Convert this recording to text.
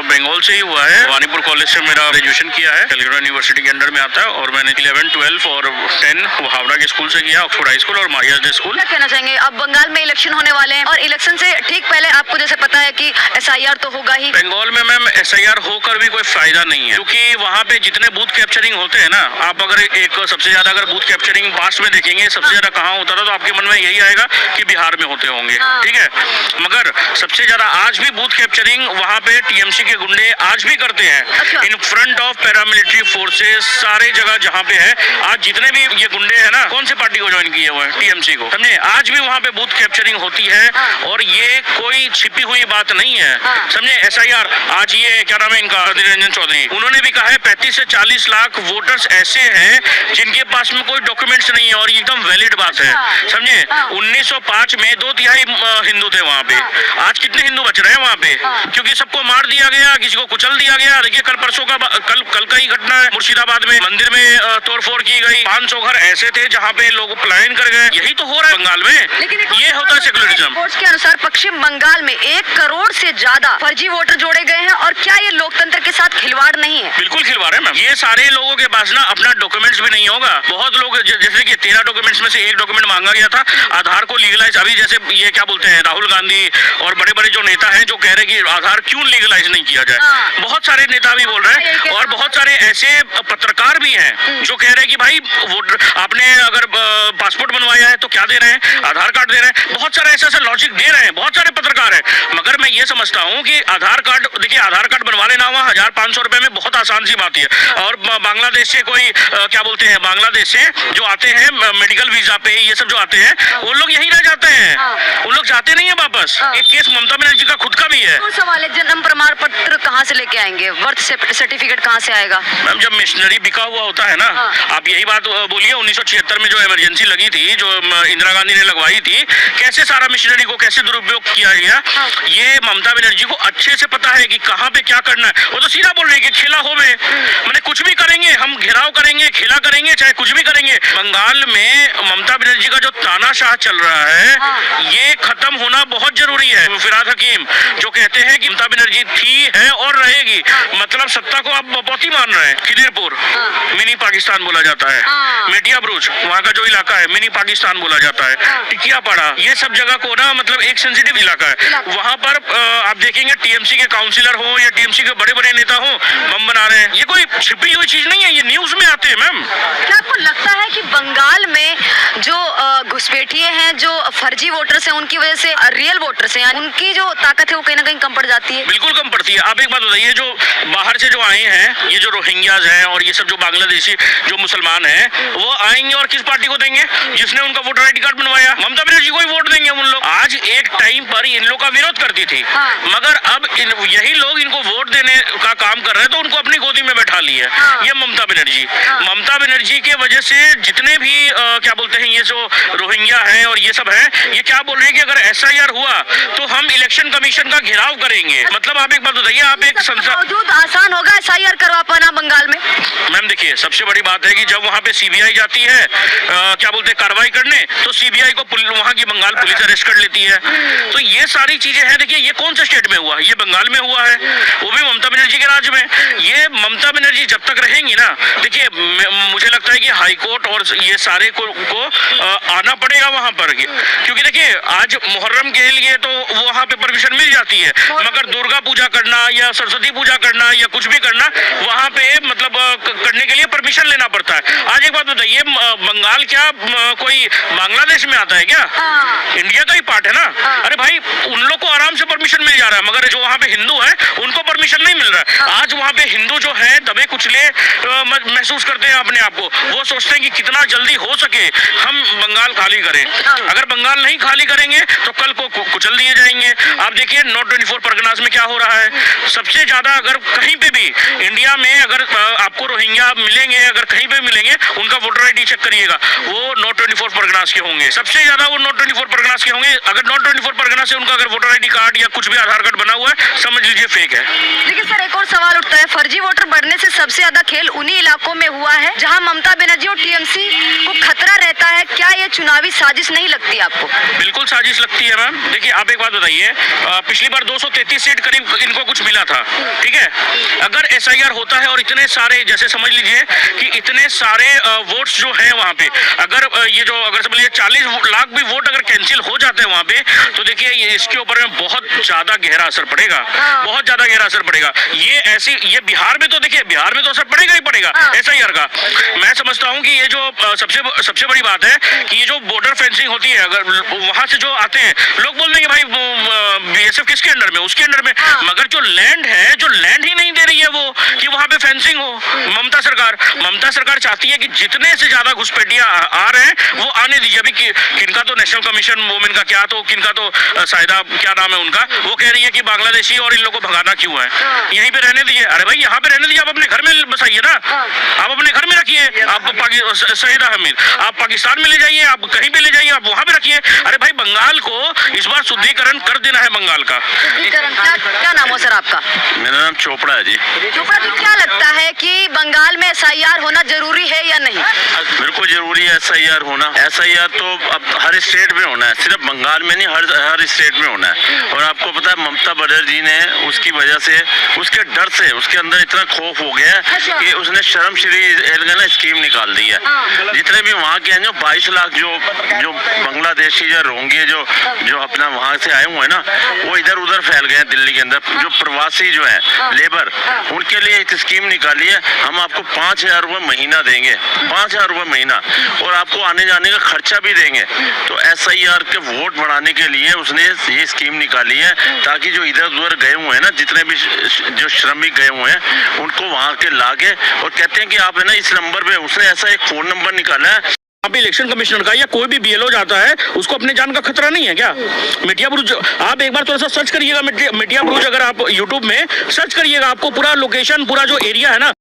बंगाल से ही हुआ है। वानीपुर कॉलेज से मेरा ग्रेजुएशन किया है, कलकत्ता यूनिवर्सिटी के अंडर में आता है। और मैंने 11, 12 और 10 हावड़ा के स्कूल से किया, ऑक्सफोर्ड हाई स्कूल और मारिया डे स्कूल। क्या कहना चाहेंगे? अब बंगाल में इलेक्शन होने वाले हैं और इलेक्शन से ठीक पहले आपको जैसे पता है कि SIR तो होगा ही। बंगाल में मैम SIR होकर भी कोई फायदा नहीं है, क्योंकि वहाँ पे जितने बूथ कैप्चरिंग होते हैं ना, आप अगर एक सबसे ज्यादा अगर बूथ कैप्चरिंग पास्ट में देखेंगे सबसे ज्यादा कहाँ होता था, तो आपके मन में यही आएगा कि बिहार में होते होंगे। ठीक है, मगर सबसे ज्यादा आज भी बूथ कैप्चरिंग वहाँ पे TMC के गुंडे आज भी करते हैं, in front of paramilitary forces सारे जगह जहाँ पे है। आज जितने भी ये गुंडे हैं ना, कौन सी पार्टी को ज्वाइन किए हुए हैं? TMC को, समझे। आज भी वहाँ पे बूथ कैप्चरिंग होती है और ये कोई छिपी हुई बात नहीं है, समझे। SIR आज ये क्या नाम है इनका, अधीर रंजन चौधरी, उन्होंने भी कहा है 35 से 40 लाख वोटर्स ऐसे हैं जिनके पास में कोई डॉक्यूमेंट्स नहीं है, और एकदम वैलिड बात है, समझे। 1905 में 2/3 हिंदू थे वहाँ पे, आज कितने हिंदू बच रहे हैं वहाँ पे? क्योंकि सबको मार दिया गया, किसी को कुचल दिया गया। देखिए कल परसों का कल का ही घटना है, मुर्शिदाबाद में मंदिर में तोड़फोड़ की गई। 500 घर ऐसे थे जहाँ पे लोग पलायन कर गए। यही तो हो रहा है बंगाल में, ये होता है सेकुलरिज्म। रिपोर्ट्स के अनुसार पश्चिम बंगाल में 1 करोड़ से ज्यादा फर्जी वोटर जोड़े गए हैं, और क्या ये लोकतंत्र के साथ खिलवाड़ नहीं है? बिल्कुल खिलवाड़ है मैम। ये सारे लोगों के पास ना अपना डॉक्यूमेंट्स भी नहीं होगा। बहुत लोग जैसे कि 13 डॉक्यूमेंट्स में से 1 डॉक्यूमेंट मांगा गया था, आधार को लीगलाइज। अभी जैसे ये क्या बोलते हैं, राहुल गांधी और बड़े बड़े जो नेता हैं जो कह रहे हैं कि आधार क्यों लीगलाइज नहीं किया जाए। बहुत सारे नेता भी बोल रहे हैं, और बहुत सारे ऐसे पत्रकार भी हैं जो कह रहे हैं कि भाई वोटर आपने अगर पासपोर्ट बनवाया है तो क्या दे रहे हैं, आधार कार्ड दे रहे हैं। बहुत सारे ऐसे लॉजिक दे रहे हैं, बहुत सारे पत्रकार हैं। मगर मैं ये समझता हूँ कि आधार कार्ड, देखिए आधार कार्ड बनवा लेना वहाँ 1500 रुपए में बहुत आसान सी बात है। और बांग्लादेश से कोई क्या बोलते हैं, बांग्लादेश से जो आते हैं मेडिकल वीजा पे, ये सब जो आते हैं, वो लोग यहीं रह जाते हैं, उन लोग जाते नहीं है वापस। एक केस ममता बनर्जी का खुद का भी है। सवाल है, जन्म प्रमाण पत्र कहाँ से लेके आएंगे, बर्थ सर्टिफिकेट कहाँ से आएगा? मैम जब मिशनरी बिका हुआ होता है ना, आप यही बात बोलिए 1976 में जो इमरजेंसी लगी थी, जो इंदिरा गांधी ने लगवाई थी, कैसे सारा मिशनरी को कैसे दुरुपयोग किया गया, ये ममता बनर्जी को अच्छे से पता है कि कहाँ पे क्या करना है। वो तो सीधा बोल रही है कि खेला हो में, मैंने कुछ भी करेंगे, हम घेराव करेंगे, खेला करेंगे, चाहे कुछ भी करेंगे। बंगाल में ममता बनर्जी का जो तानाशाह चल रहा है, ये खत्म होना बहुत जरूरी है। फिराद हकीम जो कहते हैं कि ममता बनर्जी थी, है और रहेगी, मतलब सत्ता को आप बहुत ही मान रहे हैं। खिदिरपुर मिनी पाकिस्तान बोला जाता है, मेटिया ब्रुज वहाँ का जो इलाका है मिनी पाकिस्तान बोला जाता है, टिकियापाड़ा, ये सब जगह को ना मतलब एक सेंसिटिव इलाका है। वहाँ पर आप देखेंगे TMC के काउंसिलर हो या TMC के बड़े बड़े नेता हो, बम बना रहे हैं। ये कोई छिपी हुई चीज नहीं है, ये न्यूज में आते हैं मैम। क्या आपको लगता है कि बंगाल में जो घुसपैठिए हैं, जो फर्जी वोटर्स हैं, उनकी वजह से रियल वोटर्स हैं, उनकी जो ताकत है वो कहीं ना कहीं कम पड़ जाती है? बिल्कुल कम पड़ती है। आप एक बात बताइए, जो बाहर से जो आए हैं, ये जो रोहिंग्याज हैं और ये सब जो बांग्लादेशी जो मुसलमान हैं, वो आएंगे और किस पार्टी को देंगे? जिसने उनका वोटर ID कार्ड बनवाया, ममता बनर्जी को ही वोट देंगे उन लोग। आज एक टाइम पर इन लोग का विरोध करती थी, मगर अब यही लोग इनको वोट देने का काम कर रहे हैं, तो उनको अपनी गोदी में बैठा लिया। ये ममता बनर्जी के वजह से जितने भी क्या बोलते हैं, ये जो रोहिंग्या है और ये सब है, ये क्या बोल रहे हैं कि अगर SIR हुआ तो हम इलेक्शन कमीशन का घेराव करेंगे। मतलब आप एक बात बताइए, आप एक संसद आसान होगा SIR करवा पाना बंगाल में? मैम देखिए, सबसे बड़ी बात है कि जब वहाँ पे CBI जाती है क्या बोलते हैं कार्रवाई करने, तो CBI को वहाँ की बंगाल पुलिस अरेस्ट कर लेती है। तो ये सारी चीजें हैं। देखिए ये कौन से स्टेट में हुआ, ये बंगाल में हुआ है, वो भी ममता बनर्जी के राज में। ये ममता बनर्जी जब तक रहेंगी ना, देखिए मुझे लगता है कि हाई कोर्ट और ये सारे को आना पड़ेगा वहाँ पर, क्योंकि देखिए आज मुहर्रम के लिए तो वहाँ पे परमिशन मिल जाती है, मगर दुर्गा पूजा करना या सरस्वती पूजा करना या कुछ भी करना, वहाँ पे मतलब करने के लिए परमिशन लेना पड़ता है। आज एक बात बताइए, बंगाल क्या कोई बांग्लादेश में आता है क्या? इंडिया का ही पार्ट है ना। अरे भाई उन लोग को आराम से परमिशन मिल जा रहा है, मगर जो वहाँ पे हिंदू है उनको परमिशन नहीं मिल रहा है। आज वहाँ पे हिंदू जो है दबे कुचले महसूस करते हैं अपने आप को। वो सोचते हैं कि कितना जल्दी हो सके हम बंगाल खाली करें। अगर बंगाल नहीं खाली करेंगे तो कल को कुचल दिए जाएंगे। आप देखिए नॉर्थ 24 परगनास में क्या हो रहा है। सबसे ज्यादा अगर कहीं पे भी इंडिया में अगर आपको रोहिंग्या मिलेंगे, अगर कहीं पे मिलेंगे, उनका वोटर ID चेक करिएगा, वो नॉर्थ 24 परगनास परगनास के होंगे, सबसे ज्यादा वो नॉर्थ 24 परगनास के होंगे। अगर नॉर्थ 24 परगनास से उनका अगर वोटर आईडी कार्ड या कुछ भी आधार कार्ड बना हुआ है, समझ लीजिए फेक है। देखिए सर, एक और सवाल उठता है, फर्जी वोटर बढ़ने से सबसे ज्यादा खेल उन्हीं इलाकों में हुआ है जहां ममता बनर्जी और टीएमसी को खतरा रहता है। क्या ये चुनावी साजिश नहीं लगती आपको? बिल्कुल साजिश लगती है मैम। देखिए आप एक बात बताइए, पिछली बार 233 सीट करीब इनको कुछ मिला था, ठीक है। अगर एसआईआर होता है और इतने सारे, जैसे समझ लीजिए कि इतने सारे वोट्स जो हैं वहाँ पे, अगर ये जो अगर समझ लीजिए 40 लाख भी वोट अगर कैंसिल हो जाते हैं वहाँ पे, तो देखिए इसके ऊपर में बहुत ज्यादा गहरा असर पड़ेगा, बहुत ज्यादा गहरा असर पड़ेगा। ये बिहार में तो देखिए, बिहार में तो असर पड़ेगा ही पड़ेगा एसआईआर का। मैं समझता हूँ कि ये जो सबसे बड़ी बात है कि ये जो बॉर्डर फेंसिंग होती है, अगर वहां से जो आते हैं लोग बोल देंगे भाई बीएसएफ किसके अंडर में, उसके अंडर में, मगर जो लैंड है, जो लैंड ही नहीं दे रही है वो कि वहां पे फेंसिंग हो। ममता सरकार चाहती है कि जितने से ज्यादा घुसपैठिया आ रहे हैं वो आने दीजिए। अभी किनका तो नेशनल कमीशन वुमेन का क्या, तो किनका तो सायदा क्या नाम है उनका, वो कह रही है कि बांग्लादेशी और इन लोगों को भगाना क्यों है, यहीं पे रहने दीजिए। अरे भाई यहाँ पे रहने दीजिए, आप अपने घर में बसाइए ना, आप अपने घर में रखिए। आप शहीद हमीद आप पाकिस्तान में ले जाइए, आप कहीं भी ले जाइए, आप वहां पे रखिए। अरे भाई बंगाल को इस बार शुद्धिकरण कर देना है बंगाल का। क्या नाम हो सर आपका? मेरा नाम चोपड़ा है जी। चोपड़ा जी, क्या लगता है कि बंगाल में एसआईआर होना जरूरी है या नहीं? बिल्कुल जरूरी है एसआईआर होना। एसआईआर तो अब हर स्टेट में होना है, सिर्फ बंगाल में नहीं, हर स्टेट में होना है। और आपको पता है ममता बनर्जी ने उसकी वजह से, उसके डर से उसके अंदर इतना खौफ हो गया कि उसने शर्मश्री स्कीम निकाल दी है। जितने भी वहाँ के हैं, जो 22 लाख जो बांग्लादेशी या रोहिंग्या जो अपना वहाँ से आए हुए हैं ना, वो इधर उधर फैल गए हैं दिल्ली के अंदर। जो प्रवासी जो है लेबर, उनके लिए एक स्कीम निकाली है, हम आपको 5,000 रुपये महीना देंगे, 5,000 रुपये महीना, और आपको आने जाने का खर्चा भी देंगे। तो एसआईआर के वोट बढ़ाने के लिए उसने ये स्कीम निकाली है, ताकि जो इधर उधर गए हुए हैं ना, जितने भी जो श्रमिक गए हुए हैं, उनको वहाँ के लाके, और कहते हैं कि आप है ना इस नंबर पे, उसने ऐसा एक फोन नंबर निकाला है। आप इलेक्शन कमिश्नर का या कोई भी बीएलओ जाता है, उसको अपने जान का खतरा नहीं है क्या? मीडिया ब्रूज आप एक बार थोड़ा सा सर्च करिएगा, मीडिया ब्रूज अगर आप यूट्यूब में सर्च करिएगा, आपको पूरा लोकेशन, पूरा जो एरिया है ना,